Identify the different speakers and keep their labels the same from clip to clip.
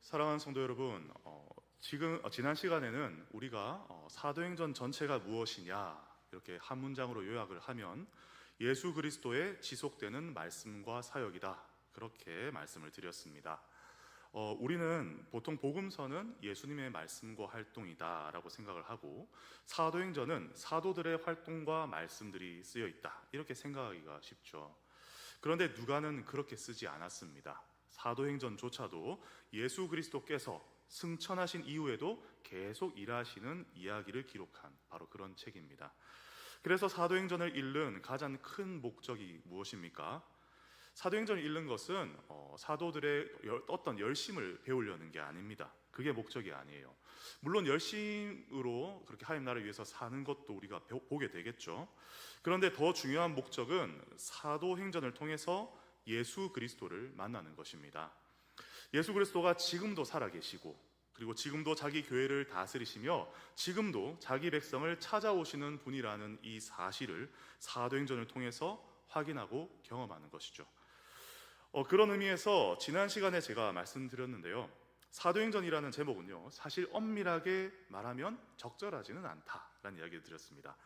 Speaker 1: 사랑하는 성도 여러분, 지난 시간에는 우리가 사도행전 전체가 무엇이냐 이렇게 한 문장으로 요약을 하면 예수 그리스도의 지속되는 말씀과 사역이다, 그렇게 말씀을 드렸습니다. 우리는 보통 복음서는 예수님의 말씀과 활동이다 라고 생각을 하고, 사도행전은 사도들의 활동과 말씀들이 쓰여 있다, 이렇게 생각하기가 쉽죠. 그런데 누가는 그렇게 쓰지 않았습니다. 사도행전조차도 예수 그리스도께서 승천하신 이후에도 계속 일하시는 이야기를 기록한 바로 그런 책입니다. 그래서 사도행전을 읽는 가장 큰 목적이 무엇입니까? 사도행전을 읽는 것은 사도들의 어떤 열심을 배우려는 게 아닙니다. 그게 목적이 아니에요. 물론 열심으로 그렇게 하나님 나라를 위해서 사는 것도 우리가 보게 되겠죠. 그런데 더 중요한 목적은 사도행전을 통해서 예수 그리스도를 만나는 것입니다. 예수 그리스도가 지금도 살아계시고, 그리고 지금도 자기 교회를 다스리시며 지금도 자기 백성을 찾아오시는 분이라는 이 사실을 사도행전을 통해서 확인하고 경험하는 것이죠. 그런 의미에서 지난 시간에 제가 말씀드렸는데요, 사도행전이라는 제목은요, 사실 엄밀하게 말하면 적절하지는 않다라는 이야기를 드렸습니다.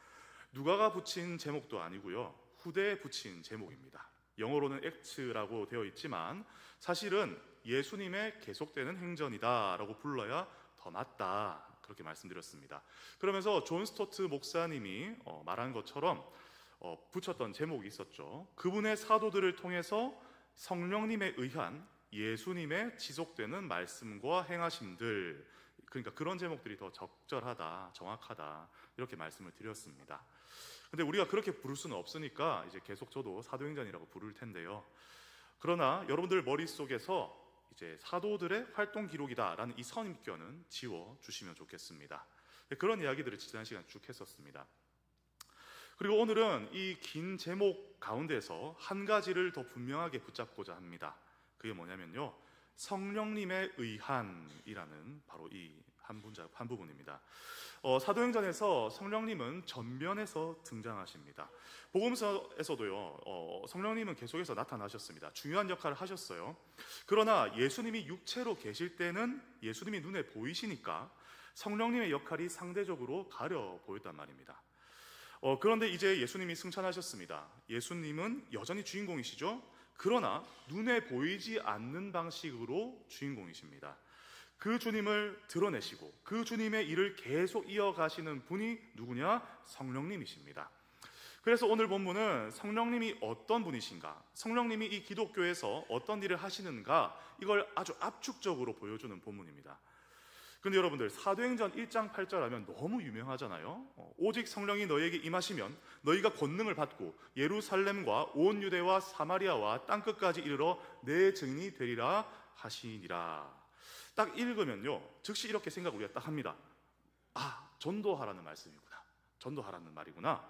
Speaker 1: 누가가 붙인 제목도 아니고요, 후대에 붙인 제목입니다. 영어로는 액츠라고 되어 있지만 사실은 예수님의 계속되는 행전이다라고 불러야 더 맞다, 그렇게 말씀드렸습니다. 그러면서 존 스토트 목사님이 말한 것처럼 붙였던 제목이 있었죠. 그분의 사도들을 통해서 성령님에 의한 예수님의 지속되는 말씀과 행하심들, 그러니까 그런 제목들이 더 적절하다, 정확하다, 이렇게 말씀을 드렸습니다. 근데 우리가 그렇게 부를 수는 없으니까 이제 계속 저도 사도행전이라고 부를 텐데요. 그러나 여러분들 머릿속에서 이제 사도들의 활동 기록이다라는 이 선입견은 지워 주시면 좋겠습니다. 그런 이야기들을 지난 시간 쭉 했었습니다. 그리고 오늘은 이 긴 제목 가운데서 한 가지를 더 분명하게 붙잡고자 합니다. 그게 뭐냐면요, 성령님에 의한이라는 바로 이 한 부분입니다. 사도행전에서 성령님은 전면에서 등장하십니다. 복음서에서도요, 성령님은 계속해서 나타나셨습니다. 중요한 역할을 하셨어요. 그러나 예수님이 육체로 계실 때는 예수님이 눈에 보이시니까 성령님의 역할이 상대적으로 가려 보였단 말입니다. 그런데 이제 예수님이 승천하셨습니다. 예수님은 여전히 주인공이시죠. 그러나 눈에 보이지 않는 방식으로 주인공이십니다. 그 주님을 드러내시고 그 주님의 일을 계속 이어가시는 분이 누구냐? 성령님이십니다. 그래서 오늘 본문은 성령님이 어떤 분이신가, 성령님이 이 기독교에서 어떤 일을 하시는가, 이걸 아주 압축적으로 보여주는 본문입니다. 근데 여러분들, 사도행전 1장 8절 하면 너무 유명하잖아요. 오직 성령이 너희에게 임하시면 너희가 권능을 받고 예루살렘과 온 유대와 사마리아와 땅끝까지 이르러 내 증인이 되리라 하시니라. 딱 읽으면요, 즉시 이렇게 생각 우리가 딱 합니다. 전도하라는 말씀이구나, 전도하라는 말이구나.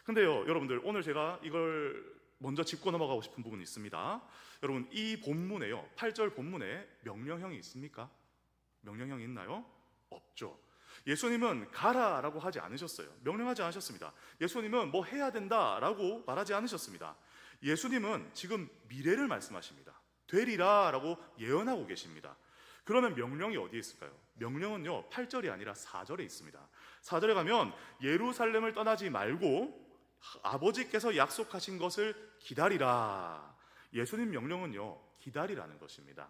Speaker 1: 근데요 여러분들, 오늘 제가 이걸 먼저 짚고 넘어가고 싶은 부분이 있습니다. 여러분, 이 본문에요, 8절 본문에 명령형이 있습니까? 명령형이 있나요? 없죠. 예수님은 가라라고 하지 않으셨어요. 명령하지 않으셨습니다. 예수님은 뭐 해야 된다라고 말하지 않으셨습니다. 예수님은 지금 미래를 말씀하십니다. 되리라라고 예언하고 계십니다. 그러면 명령이 어디에 있을까요? 명령은요, 8절이 아니라 4절에 있습니다. 4절에 가면 예루살렘을 떠나지 말고 아버지께서 약속하신 것을 기다리라. 예수님 명령은요, 기다리라는 것입니다.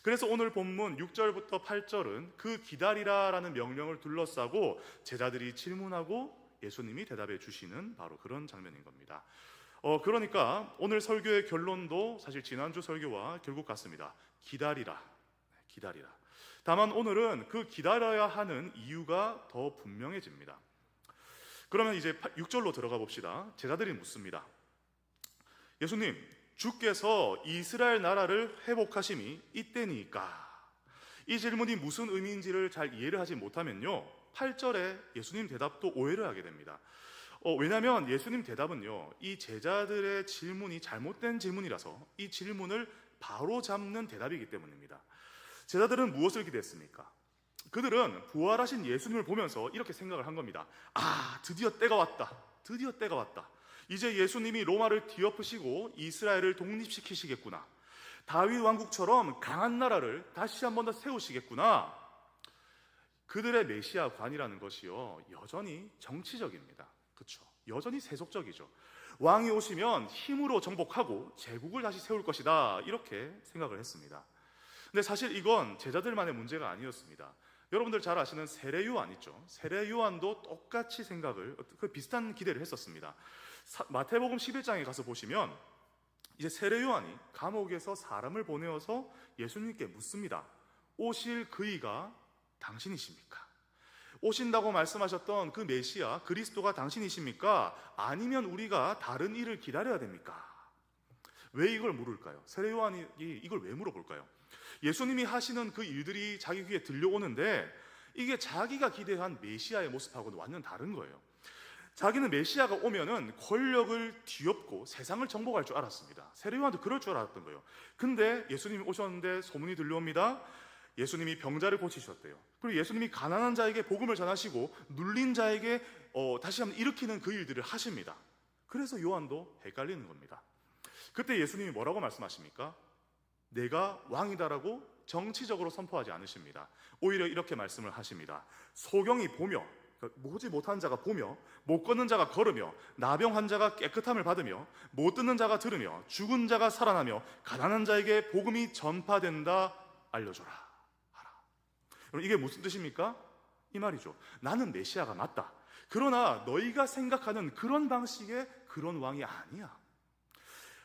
Speaker 1: 그래서 오늘 본문 6절부터 8절은 그 기다리라라는 명령을 둘러싸고 제자들이 질문하고 예수님이 대답해 주시는 바로 그런 장면인 겁니다. 그러니까 오늘 설교의 결론도 사실 지난주 설교와 결국 같습니다. 기다리라, 기다리라. 다만 오늘은 그 기다려야 하는 이유가 더 분명해집니다. 그러면 이제 6절로 들어가 봅시다. 제자들이 묻습니다. 예수님, 주께서 이스라엘 나라를 회복하심이 이때니까. 이 질문이 무슨 의미인지를 잘 이해를 하지 못하면요, 8절에 예수님 대답도 오해를 하게 됩니다. 왜냐하면 예수님 대답은요, 이 제자들의 질문이 잘못된 질문이라서 이 질문을 바로 잡는 대답이기 때문입니다. 제자들은 무엇을 기대했습니까? 그들은 부활하신 예수님을 보면서 이렇게 생각을 한 겁니다. 드디어 때가 왔다, 드디어 때가 왔다. 이제 예수님이 로마를 뒤엎으시고 이스라엘을 독립시키시겠구나. 다윗 왕국처럼 강한 나라를 다시 한 번 더 세우시겠구나. 그들의 메시아관이라는 것이요, 여전히 정치적입니다. 그렇죠? 여전히 세속적이죠. 왕이 오시면 힘으로 정복하고 제국을 다시 세울 것이다, 이렇게 생각을 했습니다. 근데 사실 이건 제자들만의 문제가 아니었습니다. 여러분들 잘 아시는 세례 요한 있죠? 세례 요한도 똑같이 비슷한 기대를 했었습니다. 마태복음 11장에 가서 보시면 이제 세례 요한이 감옥에서 사람을 보내어서 예수님께 묻습니다. 오실 그이가 당신이십니까? 오신다고 말씀하셨던 그 메시아 그리스도가 당신이십니까? 아니면 우리가 다른 일을 기다려야 됩니까? 왜 이걸 물을까요? 세례 요한이 이걸 왜 물어볼까요? 예수님이 하시는 그 일들이 자기 귀에 들려오는데 이게 자기가 기대한 메시아의 모습하고는 완전 다른 거예요. 자기는 메시아가 오면은 권력을 뒤엎고 세상을 정복할 줄 알았습니다. 세례 요한도 그럴 줄 알았던 거예요. 근데 예수님이 오셨는데 소문이 들려옵니다. 예수님이 병자를 고치셨대요. 그리고 예수님이 가난한 자에게 복음을 전하시고 눌린 자에게 다시 한번 일으키는 그 일들을 하십니다. 그래서 요한도 헷갈리는 겁니다. 그때 예수님이 뭐라고 말씀하십니까? 내가 왕이다라고 정치적으로 선포하지 않으십니다. 오히려 이렇게 말씀을 하십니다. 소경이 보며, 보지 못한 자가 보며, 못 걷는 자가 걸으며, 나병 환자가 깨끗함을 받으며, 못 듣는 자가 들으며, 죽은 자가 살아나며, 가난한 자에게 복음이 전파된다 알려줘라 하라. 여러분, 이게 무슨 뜻입니까? 이 말이죠. 나는 메시아가 맞다. 그러나 너희가 생각하는 그런 방식의 그런 왕이 아니야.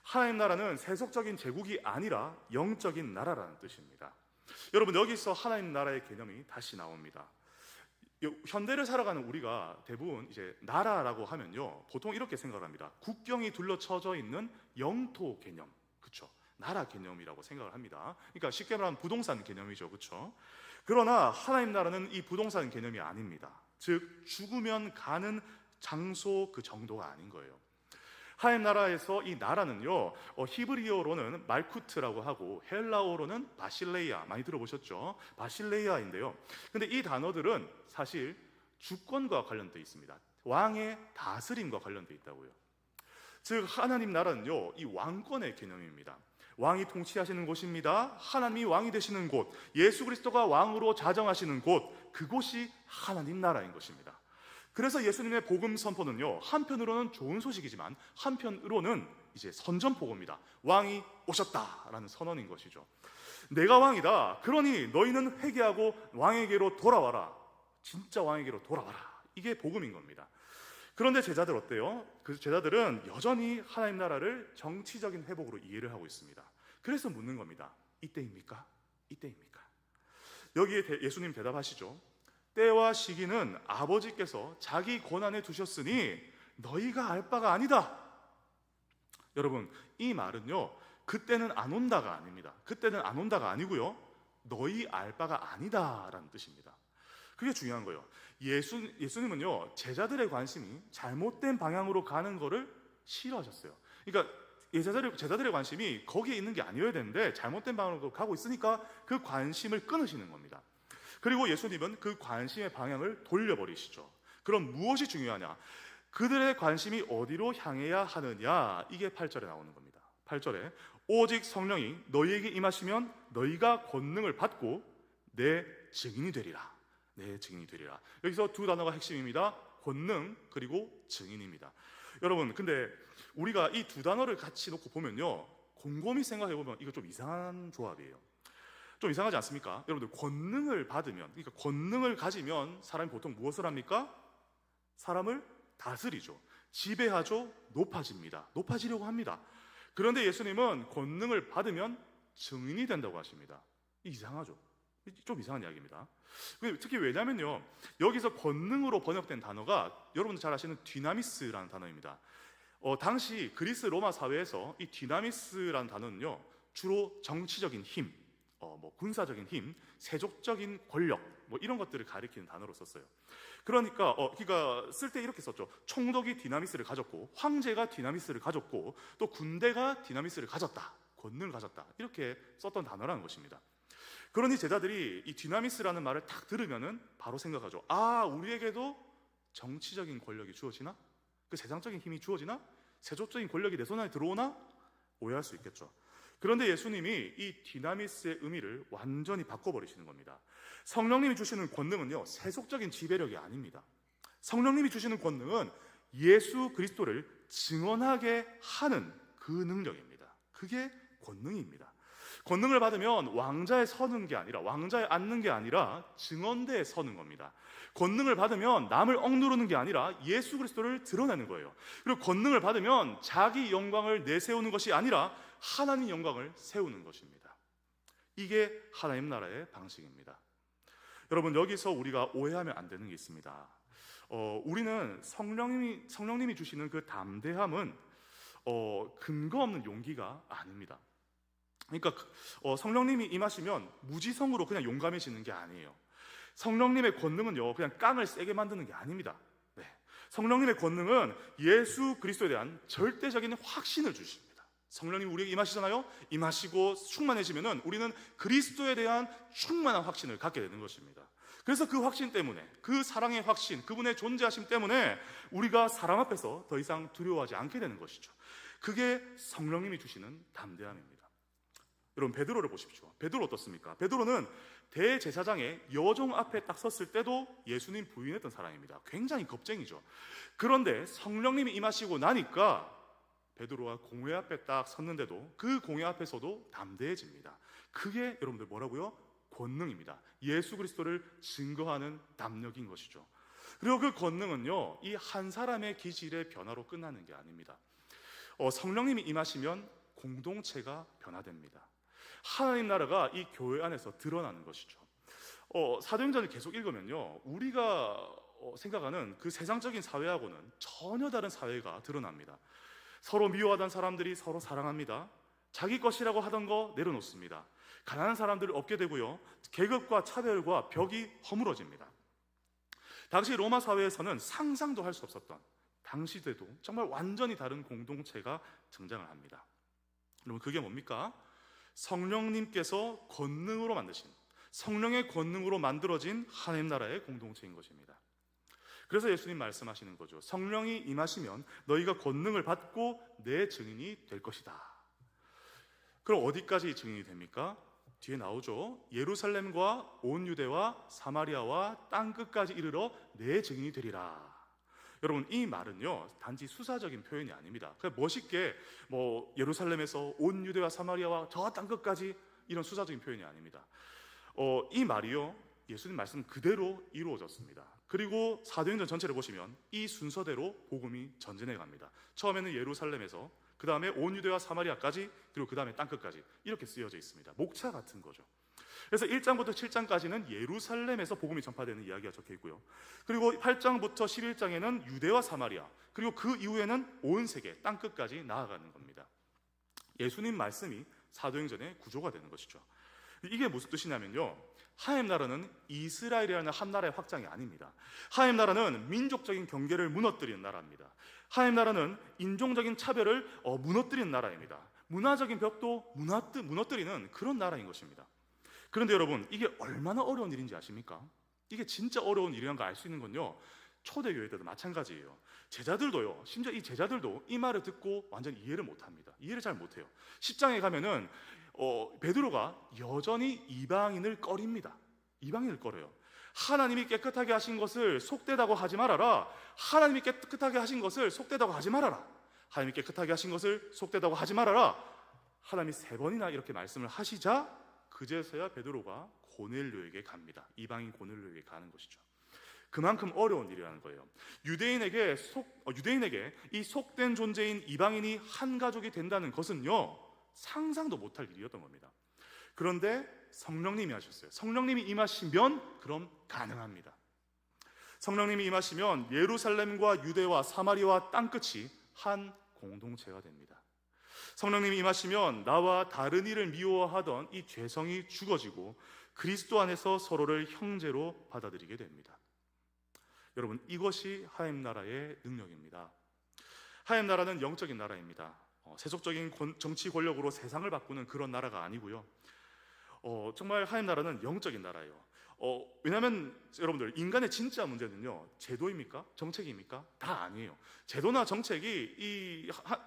Speaker 1: 하나님 나라는 세속적인 제국이 아니라 영적인 나라라는 뜻입니다. 여러분, 여기서 하나님 나라의 개념이 다시 나옵니다. 현대를 살아가는 우리가 대부분 이제 나라라고 하면요, 보통 이렇게 생각을 합니다. 국경이 둘러쳐져 있는 영토 개념, 그렇죠? 나라 개념이라고 생각을 합니다. 그러니까 쉽게 말하면 부동산 개념이죠, 그렇죠? 그러나 하나님 나라는 이 부동산 개념이 아닙니다. 즉 죽으면 가는 장소 그 정도가 아닌 거예요. 하나님 나라에서 이 나라는요, 히브리어로는 말쿠트라고 하고 헬라어로는 바실레이아, 많이 들어보셨죠? 바실레이아인데요. 근데 이 단어들은 사실 주권과 관련되어 있습니다. 왕의 다스림과 관련되어 있다고요. 즉 하나님 나라는요, 이 왕권의 개념입니다. 왕이 통치하시는 곳입니다. 하나님이 왕이 되시는 곳, 예수 그리스도가 왕으로 자정하시는 곳, 그곳이 하나님 나라인 것입니다. 그래서 예수님의 복음 선포는요, 한편으로는 좋은 소식이지만 한편으로는 이제 선전포고입니다. 왕이 오셨다라는 선언인 것이죠. 내가 왕이다. 그러니 너희는 회개하고 왕에게로 돌아와라. 진짜 왕에게로 돌아와라. 이게 복음인 겁니다. 그런데 제자들 어때요? 그 제자들은 여전히 하나님 나라를 정치적인 회복으로 이해를 하고 있습니다. 그래서 묻는 겁니다. 이때입니까? 이때입니까? 여기에 예수님 대답하시죠. 때와 시기는 아버지께서 자기 권한에 두셨으니 너희가 알 바가 아니다. 여러분, 이 말은요, 그때는 안 온다가 아닙니다. 그때는 안 온다가 아니고요, 너희 알 바가 아니다라는 뜻입니다. 그게 중요한 거예요. 예수님은요, 제자들의 관심이 잘못된 방향으로 가는 거를 싫어하셨어요. 그러니까 제자들의 관심이 거기에 있는 게 아니어야 되는데 잘못된 방향으로 가고 있으니까 그 관심을 끊으시는 겁니다. 그리고 예수님은 그 관심의 방향을 돌려버리시죠. 그럼 무엇이 중요하냐? 그들의 관심이 어디로 향해야 하느냐? 이게 8절에 나오는 겁니다. 8절에 오직 성령이 너희에게 임하시면 너희가 권능을 받고 내 증인이 되리라. 내 증인이 되리라. 여기서 두 단어가 핵심입니다. 권능 그리고 증인입니다. 여러분, 근데 우리가 이 두 단어를 같이 놓고 보면요, 곰곰이 생각해 보면 이거 좀 이상한 조합이에요. 좀 이상하지 않습니까? 여러분들, 권능을 받으면, 그러니까 권능을 가지면 사람이 보통 무엇을 합니까? 사람을 다스리죠. 지배하죠. 높아집니다. 높아지려고 합니다. 그런데 예수님은 권능을 받으면 증인이 된다고 하십니다. 이상하죠? 좀 이상한 이야기입니다. 특히 왜냐면요, 여기서 권능으로 번역된 단어가 여러분들 잘 아시는 디나미스라는 단어입니다. 당시 그리스 로마 사회에서 이 디나미스라는 단어는요, 주로 정치적인 힘, 군사적인 힘, 세족적인 권력, 이런 것들을 가리키는 단어로 썼어요. 그러니까 쓸 때 이렇게 썼죠. 총독이 디나미스를 가졌고, 황제가 디나미스를 가졌고, 또 군대가 디나미스를 가졌다, 권능을 가졌다, 이렇게 썼던 단어라는 것입니다. 그러니 제자들이 이 디나미스라는 말을 딱 들으면은 바로 생각하죠. 아, 우리에게도 정치적인 권력이 주어지나? 그 세상적인 힘이 주어지나? 세속적인 권력이 내 손 안에 들어오나? 오해할 수 있겠죠. 그런데 예수님이 이 디나미스의 의미를 완전히 바꿔버리시는 겁니다. 성령님이 주시는 권능은요, 세속적인 지배력이 아닙니다. 성령님이 주시는 권능은 예수 그리스도를 증언하게 하는 그 능력입니다. 그게 권능입니다. 권능을 받으면 왕자에 서는 게 아니라, 왕자에 앉는 게 아니라 증언대에 서는 겁니다. 권능을 받으면 남을 억누르는 게 아니라 예수 그리스도를 드러내는 거예요. 그리고 권능을 받으면 자기 영광을 내세우는 것이 아니라 하나님 영광을 세우는 것입니다. 이게 하나님 나라의 방식입니다. 여러분, 여기서 우리가 오해하면 안 되는 게 있습니다. 우리는 성령님이 주시는 그 담대함은 근거 없는 용기가 아닙니다. 그러니까 성령님이 임하시면 무지성으로 그냥 용감해지는 게 아니에요. 성령님의 권능은요, 그냥 깡을 세게 만드는 게 아닙니다. 네. 성령님의 권능은 예수 그리스도에 대한 절대적인 확신을 주십니다. 성령님이 우리에게 임하시잖아요. 임하시고 충만해지면은 우리는 그리스도에 대한 충만한 확신을 갖게 되는 것입니다. 그래서 그 확신 때문에, 그 사랑의 확신, 그분의 존재하심 때문에 우리가 사람 앞에서 더 이상 두려워하지 않게 되는 것이죠. 그게 성령님이 주시는 담대함입니다. 여러분, 베드로를 보십시오. 베드로 어떻습니까? 베드로는 대제사장의 여종 앞에 딱 섰을 때도 예수님 부인했던 사람입니다. 굉장히 겁쟁이죠. 그런데 성령님이 임하시고 나니까 베드로가 공회 앞에 딱 섰는데도 그 공회 앞에서도 담대해집니다. 그게 여러분들 뭐라고요? 권능입니다. 예수 그리스도를 증거하는 담력인 것이죠. 그리고 그 권능은요, 이 한 사람의 기질의 변화로 끝나는 게 아닙니다. 성령님이 임하시면 공동체가 변화됩니다. 하나님 나라가 이 교회 안에서 드러나는 것이죠. 사도행전을 계속 읽으면요, 우리가 생각하는 그 세상적인 사회하고는 전혀 다른 사회가 드러납니다. 서로 미워하던 사람들이 서로 사랑합니다. 자기 것이라고 하던 거 내려놓습니다. 가난한 사람들을 얻게 되고요, 계급과 차별과 벽이 허물어집니다. 당시 로마 사회에서는 상상도 할 수 없었던, 당시에도 정말 완전히 다른 공동체가 등장을 합니다. 여러분, 그게 뭡니까? 성령님께서 권능으로 만드신, 성령의 권능으로 만들어진 하나님 나라의 공동체인 것입니다. 그래서 예수님 말씀하시는 거죠. 성령이 임하시면 너희가 권능을 받고 내 증인이 될 것이다. 그럼 어디까지 증인이 됩니까? 뒤에 나오죠. 예루살렘과 온 유대와 사마리아와 땅끝까지 이르러 내 증인이 되리라. 여러분, 이 말은요, 단지 수사적인 표현이 아닙니다. 그냥 멋있게 예루살렘에서 온 유대와 사마리아와 저 땅끝까지 이런 수사적인 표현이 아닙니다. 이 말이요, 예수님 말씀 그대로 이루어졌습니다. 그리고 사도행전 전체를 보시면 이 순서대로 복음이 전진해 갑니다. 처음에는 예루살렘에서, 그 다음에 온 유대와 사마리아까지, 그리고 그 다음에 땅끝까지 이렇게 쓰여져 있습니다. 목차 같은 거죠. 그래서 1장부터 7장까지는 예루살렘에서 복음이 전파되는 이야기가 적혀 있고요. 그리고 8장부터 11장에는 유대와 사마리아, 그리고 그 이후에는 온 세계, 땅끝까지 나아가는 겁니다. 예수님 말씀이 사도행전의 구조가 되는 것이죠. 이게 무슨 뜻이냐면요, 하나님 나라는 이스라엘이라는 한 나라의 확장이 아닙니다. 하나님 나라는 민족적인 경계를 무너뜨리는 나라입니다. 하나님 나라는 인종적인 차별을 무너뜨리는 나라입니다. 문화적인 벽도 무너뜨리는 그런 나라인 것입니다. 그런데 여러분, 이게 얼마나 어려운 일인지 아십니까? 이게 진짜 어려운 일이라는 걸 알 수 있는 건요, 초대교회들도 마찬가지예요. 제자들도요, 심지어 이 제자들도 이 말을 듣고 완전히 이해를 못합니다. 이해를 잘 못해요. 10장에 가면은 베드로가 여전히 이방인을 꺼립니다. 이방인을 꺼려요. 하나님이 깨끗하게 하신 것을 속되다고 하지 말아라. 하나님이 깨끗하게 하신 것을 속되다고 하지 말아라. 하나님이 깨끗하게 하신 것을 속되다고 하지 말아라. 하나님이 3번이나 이렇게 말씀을 하시자 그제서야 베드로가 고넬료에게 갑니다. 이방인 고넬료에게 가는 것이죠. 그만큼 어려운 일이라는 거예요. 유대인에게 이 속된 존재인 이방인이 한 가족이 된다는 것은요, 상상도 못할 일이었던 겁니다. 그런데 성령님이 하셨어요. 성령님이 임하시면 그럼 가능합니다. 성령님이 임하시면 예루살렘과 유대와 사마리아와 땅끝이 한 공동체가 됩니다. 성령님이 임하시면 나와 다른 이를 미워하던 이 죄성이 죽어지고 그리스도 안에서 서로를 형제로 받아들이게 됩니다. 여러분, 이것이 하나님 나라의 능력입니다. 하나님 나라는 영적인 나라입니다. 세속적인 정치 권력으로 세상을 바꾸는 그런 나라가 아니고요, 정말 하나님 나라는 영적인 나라예요. 왜냐하면 여러분들, 인간의 진짜 문제는요, 제도입니까? 정책입니까? 다 아니에요. 제도나 정책이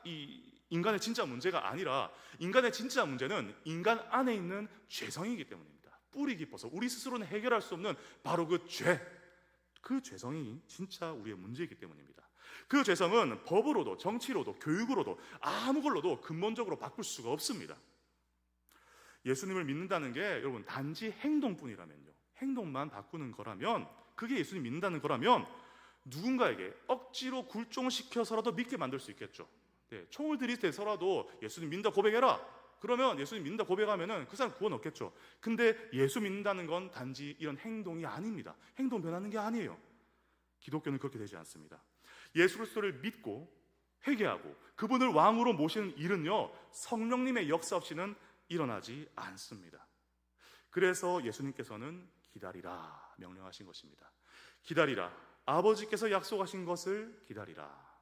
Speaker 1: 이 인간의 진짜 문제가 아니라, 인간의 진짜 문제는 인간 안에 있는 죄성이기 때문입니다. 뿌리 깊어서 우리 스스로는 해결할 수 없는 바로 그 죄, 그 죄성이 진짜 우리의 문제이기 때문입니다. 그 죄성은 법으로도 정치로도 교육으로도 아무 걸로도 근본적으로 바꿀 수가 없습니다. 예수님을 믿는다는 게 여러분 단지 행동뿐이라면요, 행동만 바꾸는 거라면, 그게 예수님 믿는다는 거라면 누군가에게 억지로 굴종시켜서라도 믿게 만들 수 있겠죠. 네, 총을 들이대서라도 예수님 믿는다 고백해라, 그러면 예수님 믿는다 고백하면은 그 사람 구원 얻겠죠. 근데 예수 믿는다는 건 단지 이런 행동이 아닙니다. 행동 변하는 게 아니에요. 기독교는 그렇게 되지 않습니다. 예수 그리스도를 믿고 회개하고 그분을 왕으로 모시는 일은요, 성령님의 역사 없이는 일어나지 않습니다. 그래서 예수님께서는 기다리라 명령하신 것입니다. 기다리라, 아버지께서 약속하신 것을 기다리라.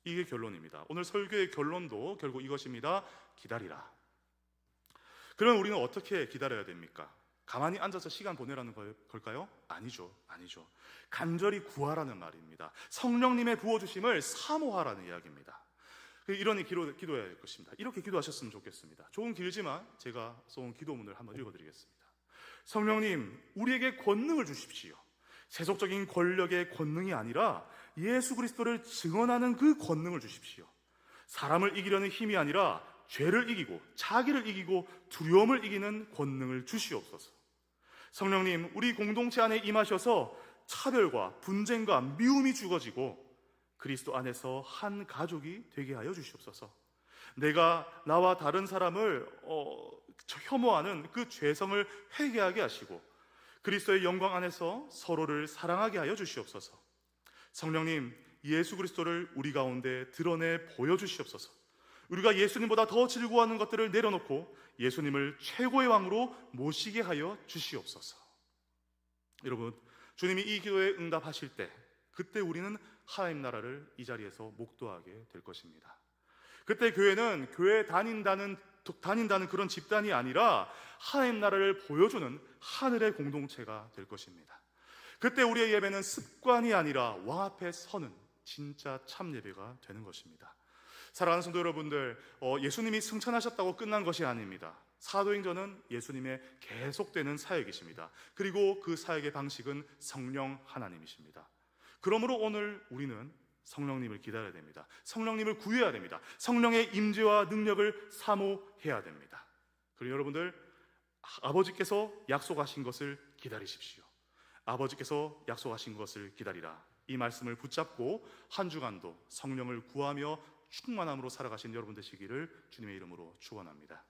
Speaker 1: 이게 결론입니다. 오늘 설교의 결론도 결국 이것입니다. 기다리라. 그럼 우리는 어떻게 기다려야 됩니까? 가만히 앉아서 시간 보내라는 걸까요? 아니죠. 간절히 구하라는 말입니다. 성령님의 부어주심을 사모하라는 이야기입니다. 이러니 기도해야 할 것입니다. 이렇게 기도하셨으면 좋겠습니다. 조금 길지만 제가 쏜 기도문을 한번 읽어드리겠습니다. 성령님, 우리에게 권능을 주십시오. 세속적인 권력의 권능이 아니라 예수 그리스도를 증언하는 그 권능을 주십시오. 사람을 이기려는 힘이 아니라 죄를 이기고 자기를 이기고 두려움을 이기는 권능을 주시옵소서. 성령님, 우리 공동체 안에 임하셔서 차별과 분쟁과 미움이 죽어지고 그리스도 안에서 한 가족이 되게 하여 주시옵소서. 내가 나와 다른 사람을 혐오하는 그 죄성을 회개하게 하시고 그리스도의 영광 안에서 서로를 사랑하게 하여 주시옵소서. 성령님, 예수 그리스도를 우리 가운데 드러내 보여주시옵소서. 우리가 예수님보다 더 즐거워하는 것들을 내려놓고 예수님을 최고의 왕으로 모시게 하여 주시옵소서. 여러분, 주님이 이 기도에 응답하실 때, 그때 우리는 하나님 나라를 이 자리에서 목도하게 될 것입니다. 그때 교회는 교회 다닌다는 그런 집단이 아니라 하나님 나라를 보여주는 하늘의 공동체가 될 것입니다. 그때 우리의 예배는 습관이 아니라 왕 앞에 서는 진짜 참 예배가 되는 것입니다. 사랑하는 성도 여러분들, 예수님이 승천하셨다고 끝난 것이 아닙니다. 사도행전은 예수님의 계속되는 사역이십니다. 그리고 그 사역의 방식은 성령 하나님이십니다. 그러므로 오늘 우리는 성령님을 기다려야 됩니다. 성령님을 구해야 됩니다. 성령의 임재와 능력을 사모해야 됩니다. 그리고 여러분들, 아버지께서 약속하신 것을 기다리십시오. 아버지께서 약속하신 것을 기다리라. 이 말씀을 붙잡고 한 주간도 성령을 구하며 충만함으로 살아가신 여러분 되시기를 주님의 이름으로 축원합니다.